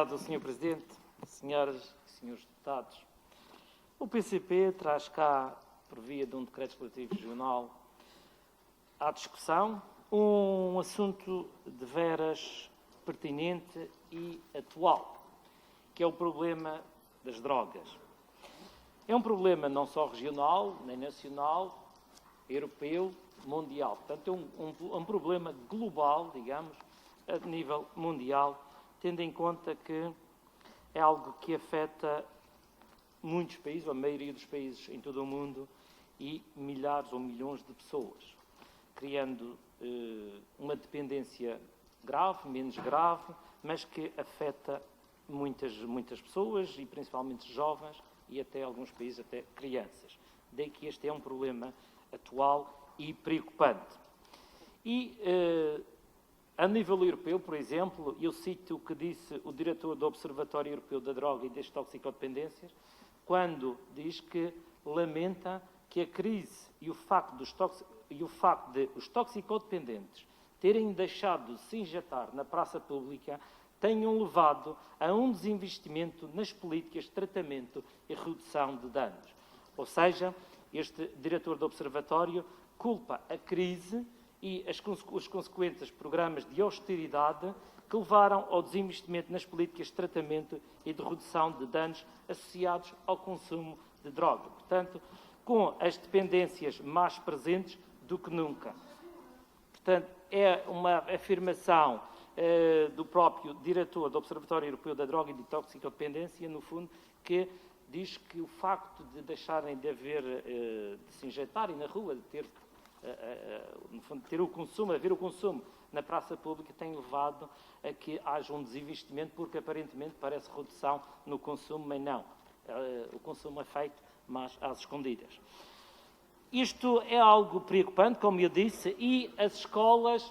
obrigado, Sr. Presidente, senhoras e senhores deputados. O PCP traz cá, por via de um decreto legislativo regional, à discussão um assunto de veras pertinente e atual, que é o problema das drogas. É um problema não só regional, nem nacional, europeu, mundial. Portanto, é um problema global, digamos, a nível mundial, tendo em conta que é algo que afeta muitos países, ou a maioria dos países em todo o mundo, e milhares ou milhões de pessoas, criando uma dependência grave, menos grave, mas que afeta muitas pessoas, e principalmente jovens, e até alguns países, até crianças. Daí que este é um problema atual e preocupante. E, a nível europeu, por exemplo, eu cito o que disse o diretor do Observatório Europeu da Droga e das Toxicodependências, quando diz que lamenta que a crise e o facto de os toxicodependentes terem deixado de se injetar na praça pública tenham levado a um desinvestimento nas políticas de tratamento e redução de danos. Ou seja, este diretor do Observatório culpa a crise e os consequentes programas de austeridade que levaram ao desinvestimento nas políticas de tratamento e de redução de danos associados ao consumo de droga. Portanto, com as dependências mais presentes do que nunca. Portanto, é uma afirmação do próprio diretor do Observatório Europeu da Droga e de Toxicodependência, no fundo, que diz que o facto de deixarem de haver, de se injetarem na rua, de ter, no fundo, ter o consumo, haver o consumo na praça pública, tem levado a que haja um desinvestimento, porque aparentemente parece redução no consumo, mas não. O consumo é feito, mas às escondidas. Isto é algo preocupante, como eu disse, e as escolas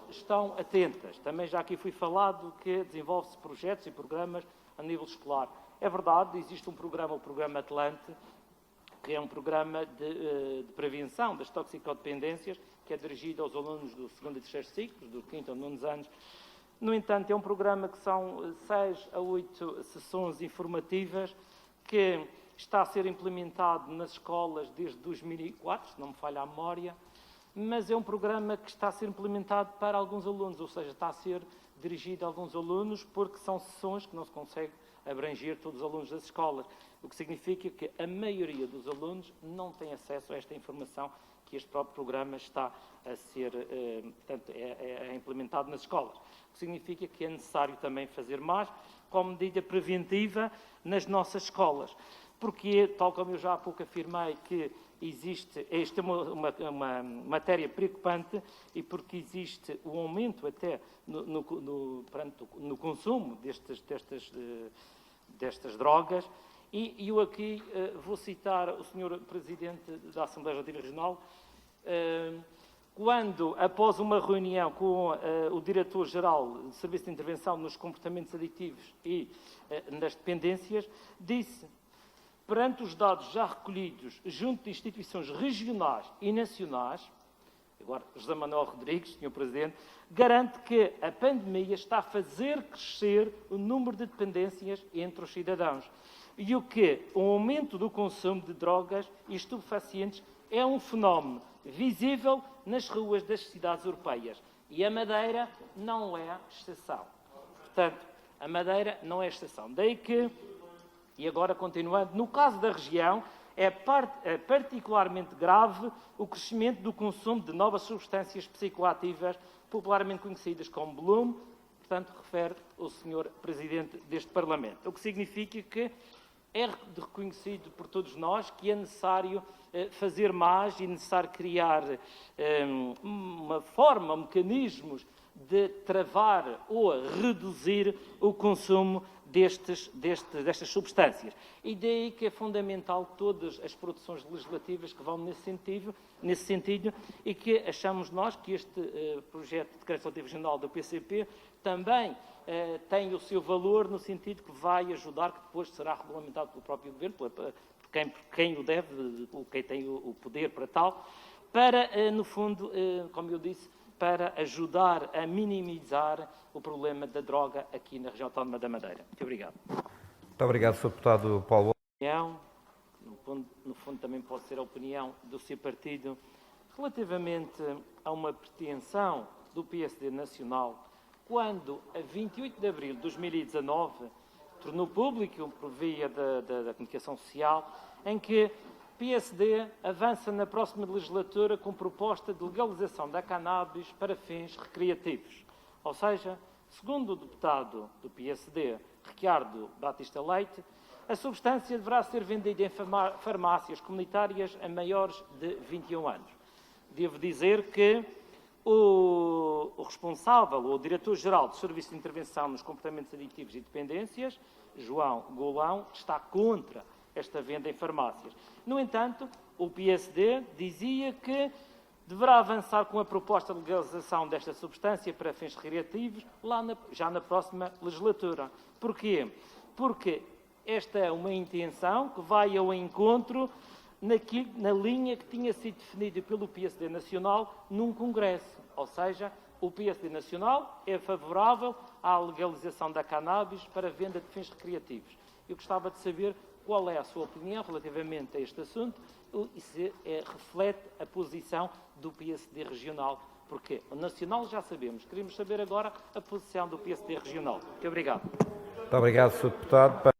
estão atentas. Também já aqui foi falado que desenvolve-se projetos e programas a nível escolar. É verdade, existe um programa, o Programa Atlante, que é um programa de prevenção das toxicodependências, que é dirigido aos alunos do 2º e 3º ciclos, do 5º ou 9º anos. No entanto, é um programa que são 6 a 8 sessões informativas, que está a ser implementado nas escolas desde 2004, se não me falha a memória, mas é um programa que está a ser implementado para alguns alunos, ou seja, está a ser dirigido a alguns alunos, porque são sessões que não se consegue abranger todos os alunos das escolas, o que significa que a maioria dos alunos não tem acesso a esta informação que este próprio programa está a ser, portanto, é implementado nas escolas. O que significa que é necessário também fazer mais como medida preventiva nas nossas escolas. Porque, tal como eu já há pouco afirmei, que esta é uma matéria preocupante, e porque existe um aumento até no consumo destas drogas. E eu aqui vou citar o Sr. Presidente da Assembleia Legislativa Regional, quando, após uma reunião com o Diretor-Geral do Serviço de Intervenção nos Comportamentos Aditivos e nas Dependências, disse: perante os dados já recolhidos junto de instituições regionais e nacionais, agora José Manuel Rodrigues, Sr. Presidente, garante que a pandemia está a fazer crescer o número de dependências entre os cidadãos e o aumento do consumo de drogas e estupefacientes é um fenómeno visível nas ruas das cidades europeias. E a Madeira não é exceção. Portanto, a Madeira não é exceção. Daí que, e agora continuando, no caso da região, é particularmente grave o crescimento do consumo de novas substâncias psicoativas, popularmente conhecidas como Bloom, portanto, refere o Sr. Presidente deste Parlamento. O que significa que é reconhecido por todos nós que é necessário fazer mais e necessário criar uma forma, mecanismos de travar ou reduzir o consumo destas substâncias. E daí que é fundamental todas as produções legislativas que vão nesse sentido, e que achamos nós que este projeto de decreto legislativo regional do PCP também tem o seu valor, no sentido que vai ajudar, que depois será regulamentado pelo próprio Governo, por quem o deve, quem tem o poder para tal, para, no fundo, como eu disse, para ajudar a minimizar o problema da droga aqui na região autónoma da Madeira. Muito obrigado. Muito obrigado, Sr. Deputado Paulo. No fundo também pode ser a opinião do seu partido, relativamente a uma pretensão do PSD Nacional, quando, a 28 de abril de 2019, tornou público, por via da comunicação social, em que o PSD avança na próxima legislatura com proposta de legalização da cannabis para fins recreativos. Ou seja, segundo o deputado do PSD, Ricardo Batista Leite, a substância deverá ser vendida em farmácias comunitárias a maiores de 21 anos. Devo dizer que o responsável, o diretor-geral do Serviço de Intervenção nos Comportamentos Aditivos e Dependências, João Golão, está contra esta venda em farmácias. No entanto, o PSD dizia que deverá avançar com a proposta de legalização desta substância para fins recreativos já na próxima legislatura. Porquê? Porque esta é uma intenção que vai ao encontro na linha que tinha sido definida pelo PSD Nacional num congresso. Ou seja, o PSD Nacional é favorável à legalização da cannabis para venda de fins recreativos. Eu gostava de saber qual é a sua opinião relativamente a este assunto e se reflete a posição do PSD regional. Porque o nacional já sabemos, queremos saber agora a posição do PSD regional. Muito obrigado. Muito obrigado, Sr. Deputado.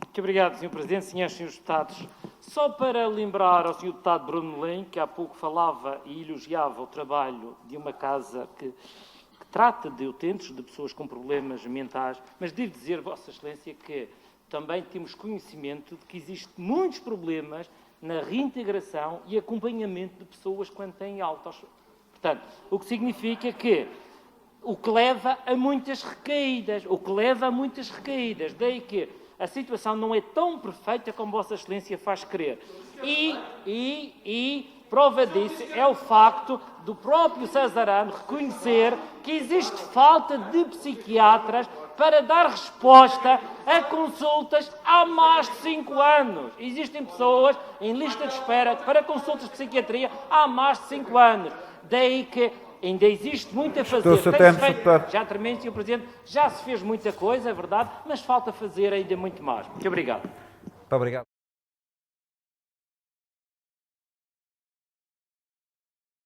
Muito obrigado, Sr. Presidente, Senhoras e Senhores Deputados. Só para lembrar ao Sr. Deputado Bruno Belém, que há pouco falava e elogiava o trabalho de uma casa que trata de utentes, de pessoas com problemas mentais, mas devo dizer, Vossa Excelência, que também temos conhecimento de que existem muitos problemas na reintegração e acompanhamento de pessoas quando têm altas. Portanto, o que significa que o que leva a muitas recaídas, daí que a situação não é tão perfeita como Vossa Excelência faz crer. E prova disso é o facto do próprio Cesarano reconhecer que existe falta de psiquiatras para dar resposta a consultas há mais de 5 anos. Existem pessoas em lista de espera para consultas de psiquiatria há mais de 5 anos. Daí que ainda existe muito a fazer. Já termino, Sr. Presidente. Já se fez muita coisa, é verdade, mas falta fazer ainda muito mais. Muito obrigado. Muito obrigado.